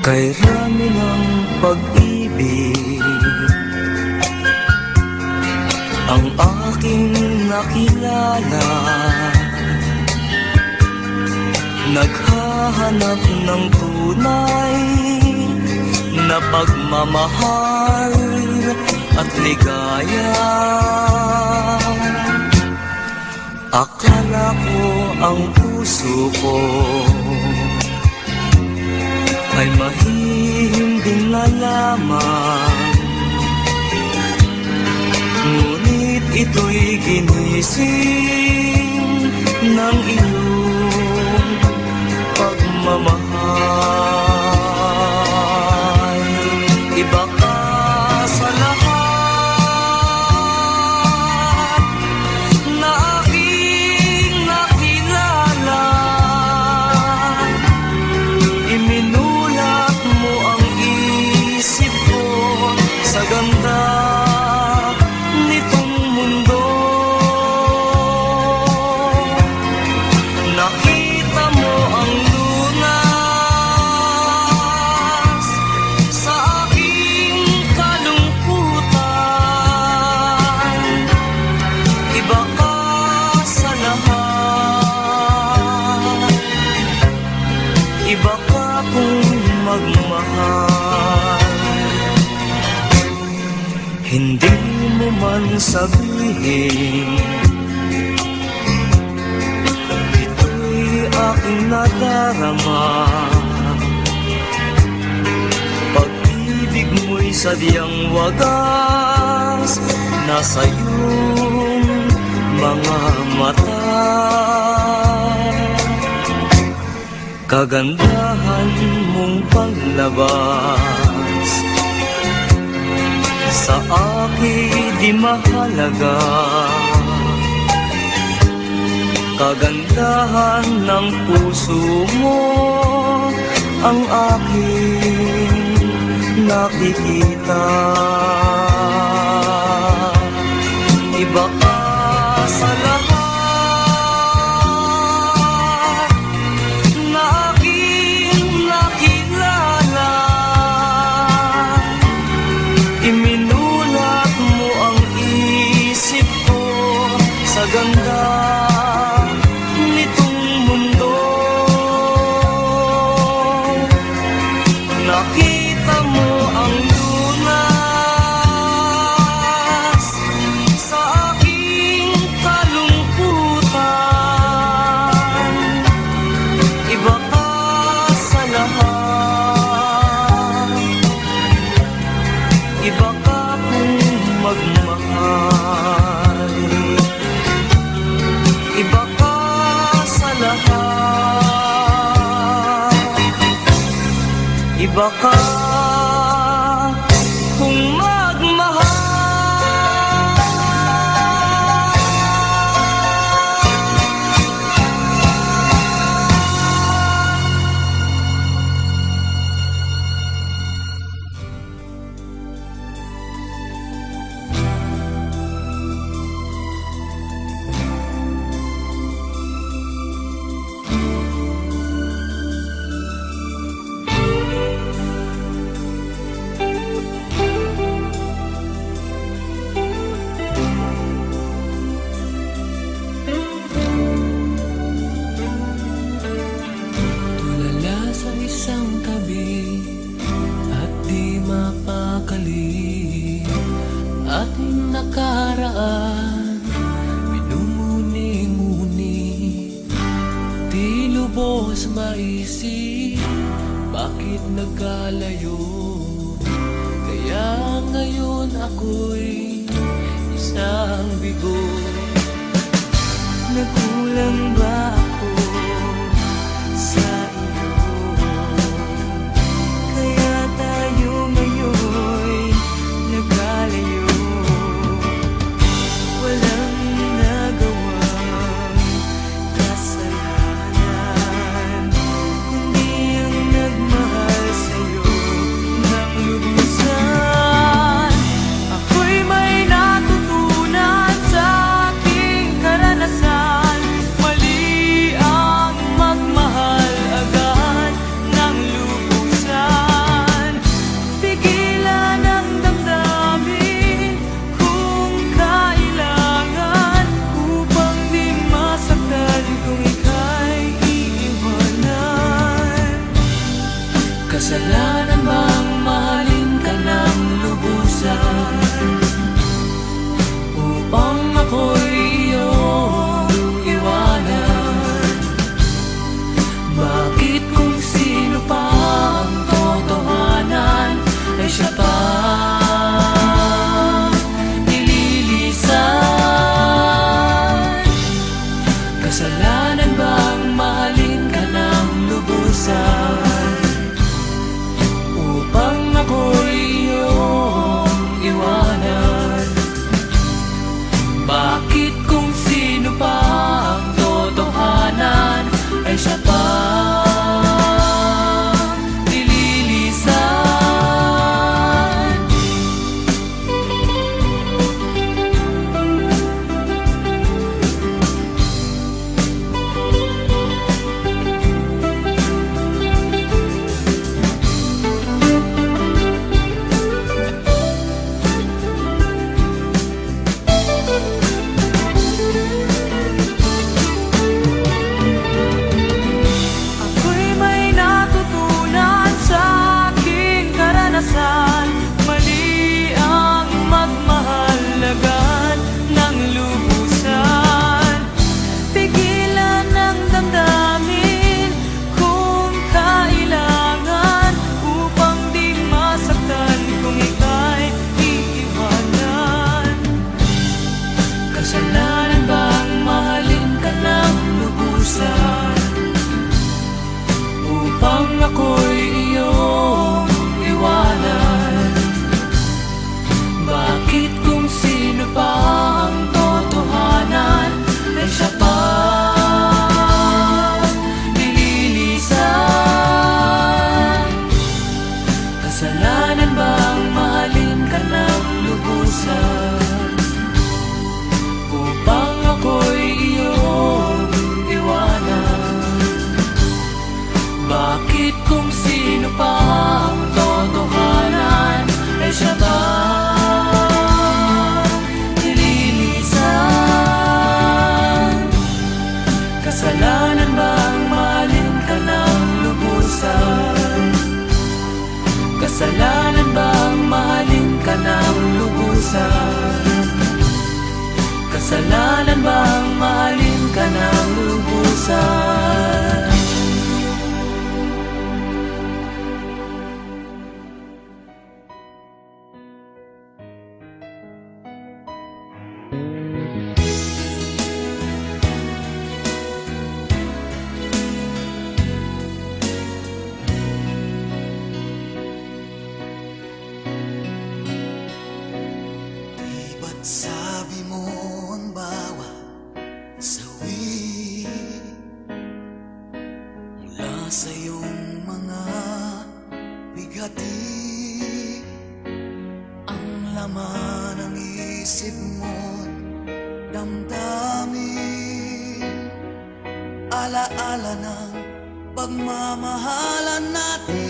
Kay rami ng pag-ibig ang aking nakilala, naghahanap ng tunay na pagmamahal at ligaya. Akala ko ang puso ko ay mahihimbing na lamang, ngunit ito'y ginising ng iyong pagmamahal. Iba ka sa lahat na aking nakilala, iminulat mo ang isip ko sa ganda nitong mundo. Nakita mo ang lunas sa aking kalungkutan. Iba ka sa lahat, iba ka kung magmahal. Hindi mo man sabihin, ito'y aking nadarama. Pag-ibig mo'y sadyang wagas nasa iyong mga mata. Kagandahan mong panlabas sa akin di mahalaga. Kagandahan ng puso mo ang aking nakikita. Iba ka sa lahat na aking nakilala, iminulat mo ang isip ko sa ganda nitong mundo. Nakita mo ang lunas sa aking kalungkutan. Iba ka sa lahat, iba ka kung magmahal. Iba ka sa lahat, iba ka kung magmahal. Tulala sa isang tabi at di mapakali, ating nakaraan minumuni-muni, di lubos maisip bakit nagkalayo. Kaya ngayon ako'y isang bigo. Nagkulang ba ako sa iyo? Kaya tayo ngayon'y nagkalayo. Walang nagawang kasalanan, kundi ang nagmahal sa'yo. Sabi mo ang bawat sawi mula sa iyong mga bigati, ang laman ng isip mo't damdamin, alaala ng pagmamahalan natin.